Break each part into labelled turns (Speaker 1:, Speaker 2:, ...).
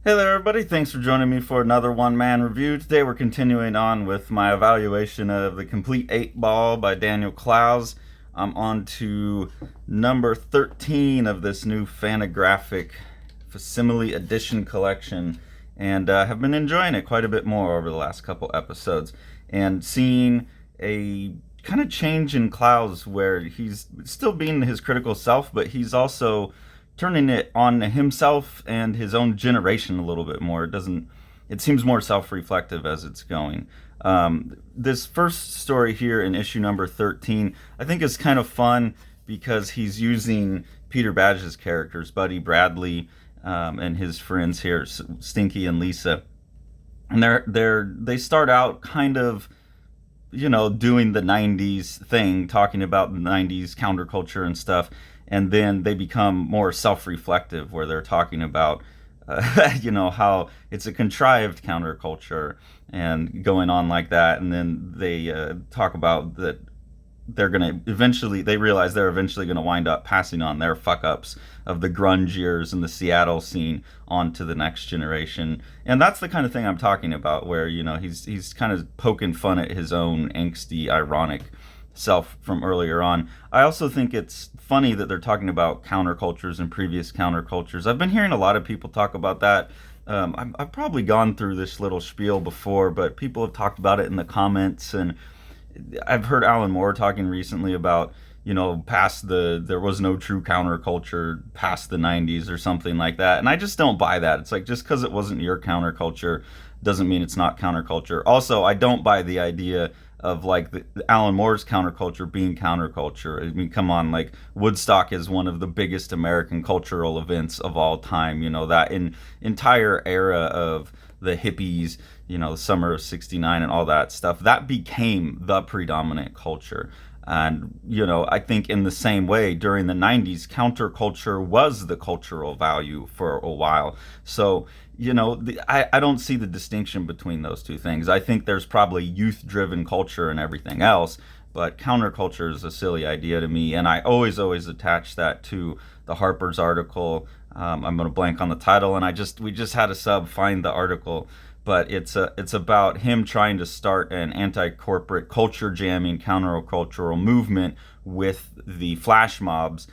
Speaker 1: Hey there, everybody. Thanks for joining me for another one-man review. Today we're continuing on with my evaluation of The Complete 8-Ball by Daniel Clowes. I'm on to number 13 of this new Fantagraphic Facsimile Edition collection, and have been enjoying it quite a bit more over the last couple episodes, and seeing a kind of change in Clowes where he's still being his critical self, but he's also turning it on himself and his own generation a little bit more. It seems more self-reflective as it's going. This first story here in issue number 13, I think is kind of fun because he's using Peter Badge's characters, Buddy Bradley, and his friends here, Stinky and Lisa. And they start out kind of, doing the 90s thing, talking about the 90s counterculture and stuff, and then they become more self-reflective where they're talking about how it's a contrived counterculture and going on like that. And then they talk about that they realize they're eventually going to wind up passing on their fuck-ups of the grunge years and the Seattle scene onto the next generation. And that's the kind of thing I'm talking about, where he's kind of poking fun at his own angsty, ironic self from earlier on. I also think it's funny that they're talking about countercultures and previous countercultures. I've been hearing a lot of people talk about that. I've probably gone through this little spiel before, but people have talked about it in the comments, and I've heard Alan Moore talking recently about, there was no true counterculture past the 90s or something like that. And I just don't buy that. It's like, just because it wasn't your counterculture doesn't mean it's not counterculture. Also, I don't buy the idea of like the Alan Moore's counterculture being counterculture. I mean, come on, like Woodstock is one of the biggest American cultural events of all time. That entire era of the hippies, the summer of '69 and all that stuff, that became the predominant culture. And, I think in the same way, during the 90s, counterculture was the cultural value for a while. So, I don't see the distinction between those two things. I think there's probably youth-driven culture and everything else, but counterculture is a silly idea to me. And I always attach that to the Harper's article. I'm going to blank on the title, and we just had a sub find the article. But it's about him trying to start an anti-corporate culture jamming countercultural movement with the flash mobs.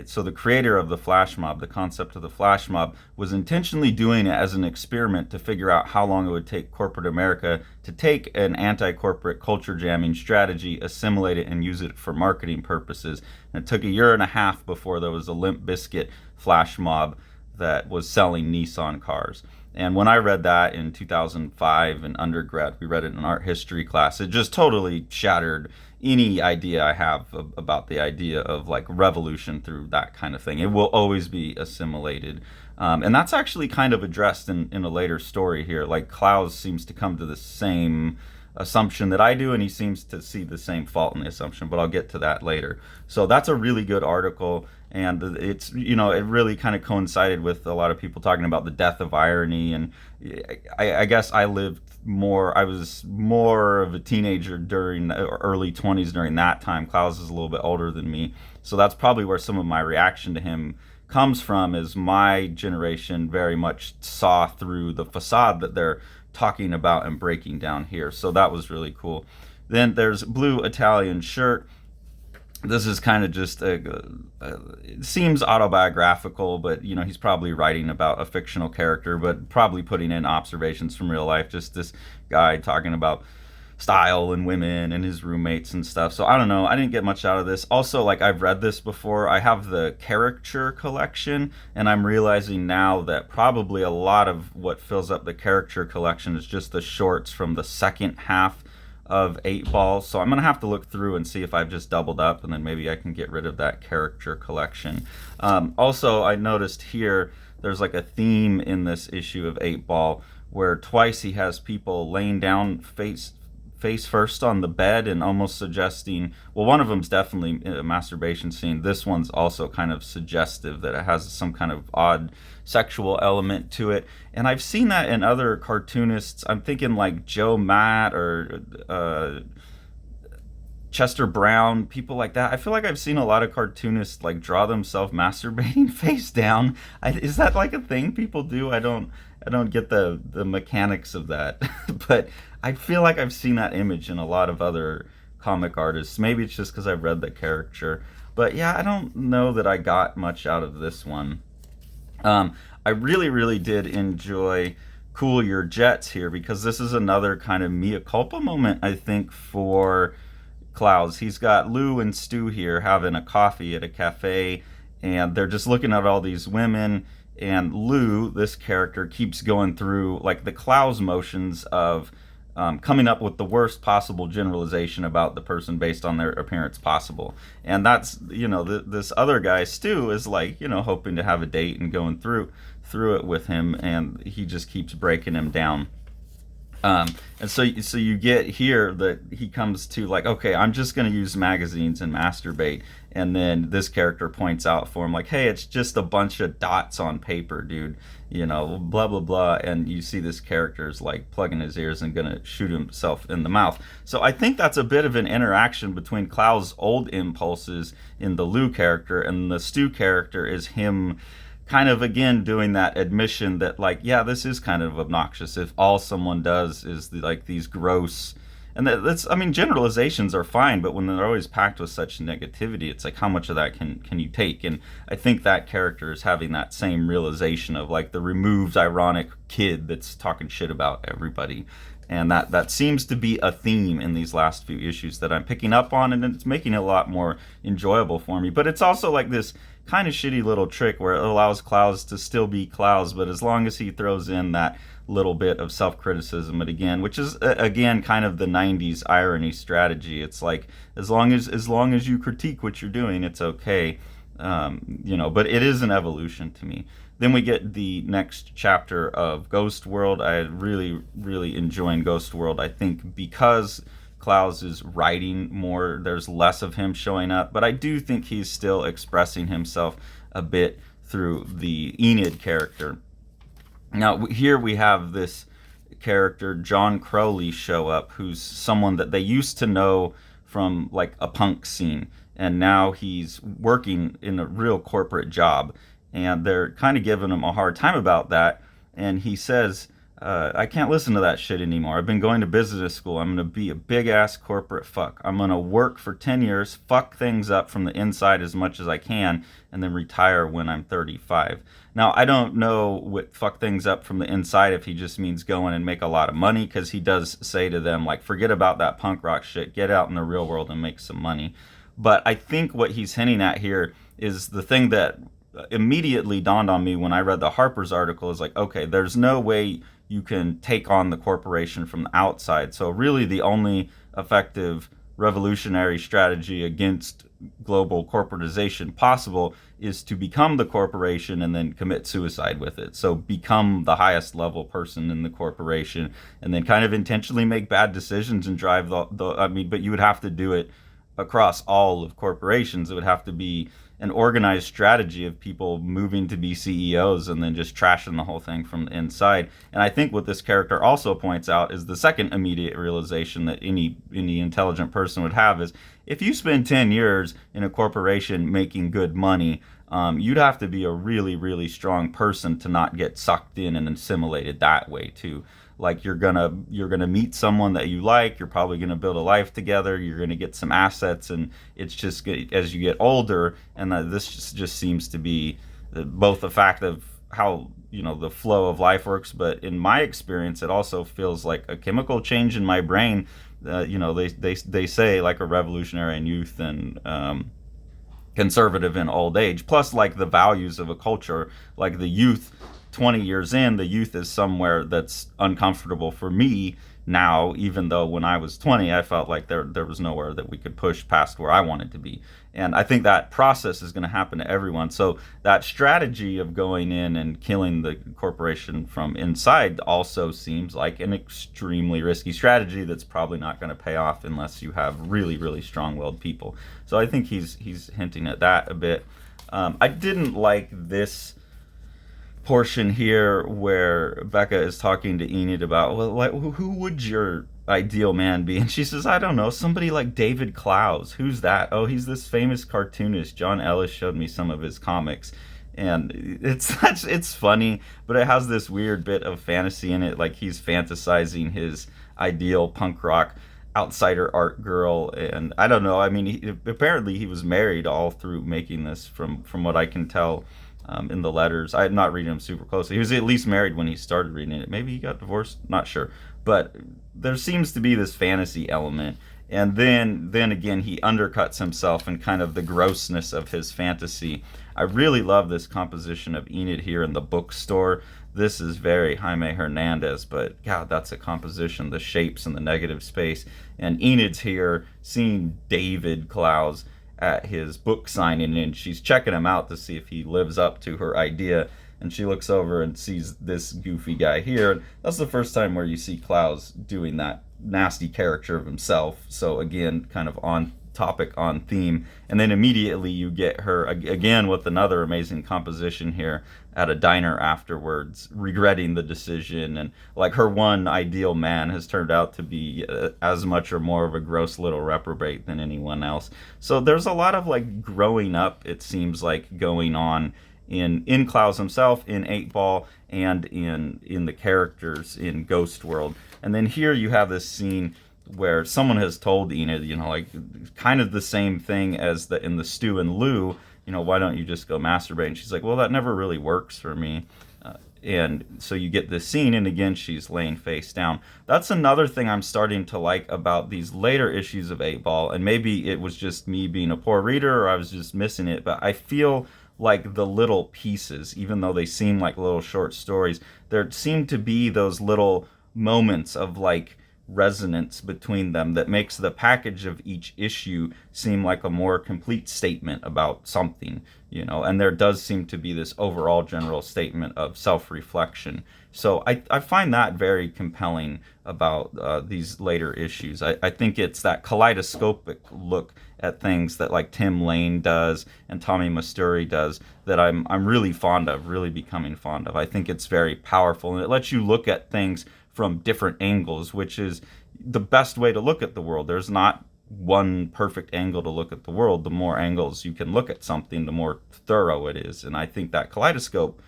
Speaker 1: So the creator of the flash mob, the concept of the flash mob, was intentionally doing it as an experiment to figure out how long it would take corporate America to take an anti-corporate culture jamming strategy, assimilate it, and use it for marketing purposes. And it took a year and a half before there was a Limp Bizkit flash mob that was selling Nissan cars. And when I read that in 2005 in undergrad, we read it in an art history class, it just totally shattered any idea I have about the idea of like revolution through that kind of thing. It will always be assimilated. And that's actually kind of addressed in a later story here. Like Clowes seems to come to the same assumption that I do, and he seems to see the same fault in the assumption, but I'll get to that later. So that's a really good article, and it's, it really kind of coincided with a lot of people talking about the death of irony. And I guess I was more of a teenager during the early 20s during that time. Clowes is a little bit older than me, so that's probably where some of my reaction to him comes from, is my generation very much saw through the facade that they're talking about and breaking down here. So that was really cool. Then there's Blue Italian Shirt. This is kind of just it seems autobiographical, but he's probably writing about a fictional character, but probably putting in observations from real life. Just this guy talking about style and women and his roommates and stuff. So I don't know, I didn't get much out of this. Also, like, I've read this before. I have the caricature collection, and I'm realizing now that probably a lot of what fills up the caricature collection is just the shorts from the second half of 8-Ball. So I'm gonna have to look through and see if I've just doubled up, and then maybe I can get rid of that caricature collection. Also, I noticed here there's like a theme in this issue of 8-Ball where twice he has people laying down face first on the bed and almost suggesting, well, one of them's definitely a masturbation scene. This one's also kind of suggestive that it has some kind of odd sexual element to it. And I've seen that in other cartoonists. I'm thinking like Joe Matt or Chester Brown, people like that. I feel like I've seen a lot of cartoonists like draw themselves masturbating face down. Is that like a thing people do? I don't get the mechanics of that, but I feel like I've seen that image in a lot of other comic artists. Maybe it's just because I've read the character, but yeah, I don't know that I got much out of this one. I really, really did enjoy Cool Your Jets here because this is another kind of mea culpa moment, I think, for Clowes. He's got Lou and Stu here having a coffee at a cafe, and they're just looking at all these women. And Lou, this character, keeps going through like the Clowes motions of coming up with the worst possible generalization about the person based on their appearance possible. And that's, this other guy, Stu, is like, hoping to have a date and going through it with him, and he just keeps breaking him down. And so you get here that he comes to like, okay, I'm just going to use magazines and masturbate. And then this character points out for him like, hey, it's just a bunch of dots on paper, dude, blah, blah, blah. And you see this character's like plugging his ears and going to shoot himself in the mouth. So I think that's a bit of an interaction between Clowes' old impulses in the Lou character, and the Stu character is him kind of again doing that admission that like, yeah, this is kind of obnoxious if all someone does is like these gross, and that's, I mean, generalizations are fine, but when they're always packed with such negativity, it's like, how much of that can you take? And I think that character is having that same realization of like the removed ironic kid that's talking shit about everybody. And that seems to be a theme in these last few issues that I'm picking up on, and it's making it a lot more enjoyable for me. But it's also like this kind of shitty little trick where it allows Clowes to still be Clowes, but as long as he throws in that little bit of self-criticism again, which is again kind of the 90s irony strategy. It's like as long as you critique what you're doing, it's okay. But it is an evolution to me. Then we get the next chapter of Ghost World. I really, really enjoying Ghost World. I think because Clowes is writing more, there's less of him showing up, but I do think he's still expressing himself a bit through the Enid character. Now, here we have this character, John Crowley, show up, who's someone that they used to know from like a punk scene, and now he's working in a real corporate job, and they're kind of giving him a hard time about that. And he says, I can't listen to that shit anymore. I've been going to business school. I'm going to be a big-ass corporate fuck. I'm going to work for 10 years, fuck things up from the inside as much as I can, and then retire when I'm 35. Now, I don't know what fuck things up from the inside if he just means go in and make a lot of money, because he does say to them, like, forget about that punk rock shit. Get out in the real world and make some money. But I think what he's hinting at here is the thing that immediately dawned on me when I read the Harper's article is like, okay, there's no way you can take on the corporation from the outside. So really the only effective revolutionary strategy against global corporatization possible is to become the corporation and then commit suicide with it. So become the highest level person in the corporation and then kind of intentionally make bad decisions and drive but you would have to do it across all of corporations. It would have to be an organized strategy of people moving to be CEOs and then just trashing the whole thing from the inside. And I think what this character also points out is the second immediate realization that any intelligent person would have is if you spend 10 years in a corporation making good money, you'd have to be a really, really strong person to not get sucked in and assimilated that way too. Like you're gonna meet someone that you like, you're probably gonna build a life together, you're gonna get some assets, and it's just as you get older, and this just seems to be both the fact of how the flow of life works, but in my experience, it also feels like a chemical change in my brain. They say like a revolutionary in youth and conservative in old age, plus like the values of a culture, like the youth. 20 years in, the youth is somewhere that's uncomfortable for me now, even though when I was 20, I felt like there was nowhere that we could push past where I wanted to be. And I think that process is going to happen to everyone. So that strategy of going in and killing the corporation from inside also seems like an extremely risky strategy that's probably not going to pay off unless you have really, really strong-willed people. So I think he's hinting at that a bit. I didn't like this portion here where Becca is talking to Enid about, well, like, who would your ideal man be? And she says, I don't know, somebody like David Clowes. Who's that? Oh, he's this famous cartoonist. John Ellis showed me some of his comics. And it's funny, but it has this weird bit of fantasy in it, like he's fantasizing his ideal punk rock outsider art girl. And I don't know, I mean, apparently he was married all through making this, from what I can tell. In the letters, I'm not reading them super closely. He was at least married when he started reading it. Maybe he got divorced, not sure. But there seems to be this fantasy element. And then again, he undercuts himself in kind of the grossness of his fantasy. I really love this composition of Enid here in the bookstore. This is very Jaime Hernandez, but God, that's a composition, the shapes and the negative space. And Enid's here seeing David Clowes at his book signing, and she's checking him out to see if he lives up to her idea. And she looks over and sees this goofy guy here. That's the first time where you see Clowes doing that nasty character of himself. So again, kind of on topic, on theme. And then immediately you get her again with another amazing composition here at a diner afterwards, regretting the decision. And like her one ideal man has turned out to be as much or more of a gross little reprobate than anyone else. So there's a lot of like growing up, it seems like, going on in Clowes himself, in 8-Ball, and in the characters in Ghost World. And then here you have this scene where someone has told Enid, you know, like kind of the same thing as in the Stu and Lou, you know, why don't you just go masturbate? And she's like, well, that never really works for me. And so you get this scene, and again, she's laying face down. That's another thing I'm starting to like about these later issues of 8-Ball, and maybe it was just me being a poor reader, or I was just missing it, but I feel like the little pieces, even though they seem like little short stories, there seem to be those little moments of like resonance between them that makes the package of each issue seem like a more complete statement about something, you know. And there does seem to be this overall general statement of self-reflection. So I find that very compelling about these later issues. I think it's that kaleidoscopic look at things that like Tim Lane does and Tommy Masturi does that I'm really fond of, really becoming fond of. I think it's very powerful, and it lets you look at things from different angles, which is the best way to look at the world. There's not one perfect angle to look at the world. The more angles you can look at something, the more thorough it is. And I think that kaleidoscope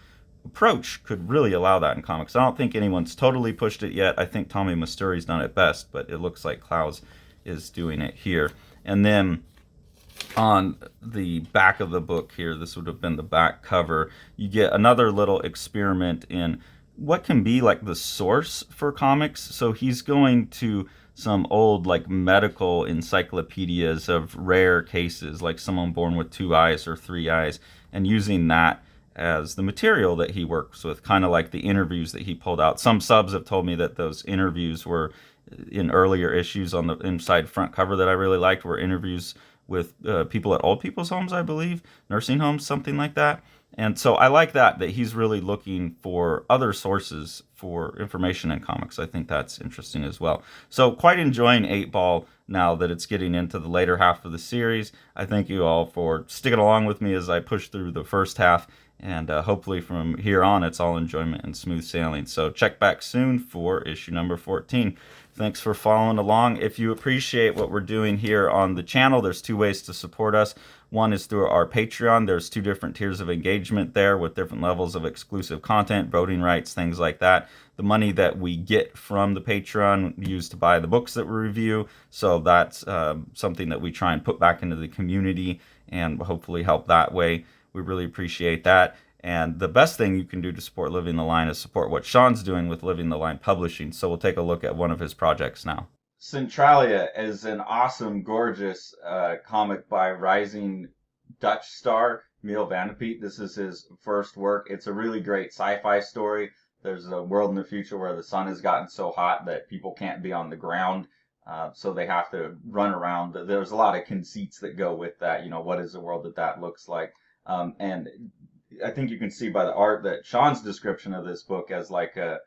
Speaker 1: approach could really allow that in comics. I don't think anyone's totally pushed it yet. I think Tommy Masturi's done it best, but it looks like Clowes is doing it here. And then on the back of the book here, this would have been the back cover, you get another little experiment in what can be like the source for comics. So he's going to some old like medical encyclopedias of rare cases, like someone born with 2 eyes or 3 eyes, and using that as the material that he works with, kind of like the interviews that he pulled out. Some subs have told me that those interviews were in earlier issues on the inside front cover that I really liked, were interviews with people at old people's homes, I believe, nursing homes, something like that. And so I like that he's really looking for other sources for information in comics. I think that's interesting as well. So quite enjoying 8-Ball now that it's getting into the later half of the series. I thank you all for sticking along with me as I push through the first half. And hopefully from here on, it's all enjoyment and smooth sailing. So check back soon for issue number 14. Thanks for following along. If you appreciate what we're doing here on the channel, there's 2 ways to support us. One is through our Patreon. There's 2 different tiers of engagement there with different levels of exclusive content, voting rights, things like that. The money that we get from the Patreon we use to buy the books that we review. So that's something that we try and put back into the community and hopefully help that way. We really appreciate that. And the best thing you can do to support Living the Line is support what Sean's doing with Living the Line Publishing. So we'll take a look at one of his projects now. Centralia is an awesome, gorgeous comic by rising Dutch star Miel van de Peet. This is his first work. It's a really great sci-fi story. There's a world in the future where the sun has gotten so hot that people can't be on the ground. So they have to run around. There's a lot of conceits that go with that. You know, what is the world that looks like? And I think you can see by the art that Sean's description of this book as like a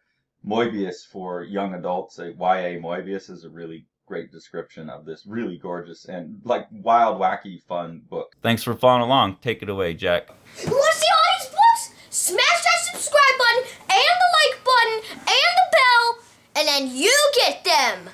Speaker 1: Moebius for young adults, a YA Moebius, is a really great description of this really gorgeous and like wild, wacky, fun book. Thanks for following along. Take it away, Jack.
Speaker 2: You want to see all these books? Smash that subscribe button and the like button and the bell, and then you get them.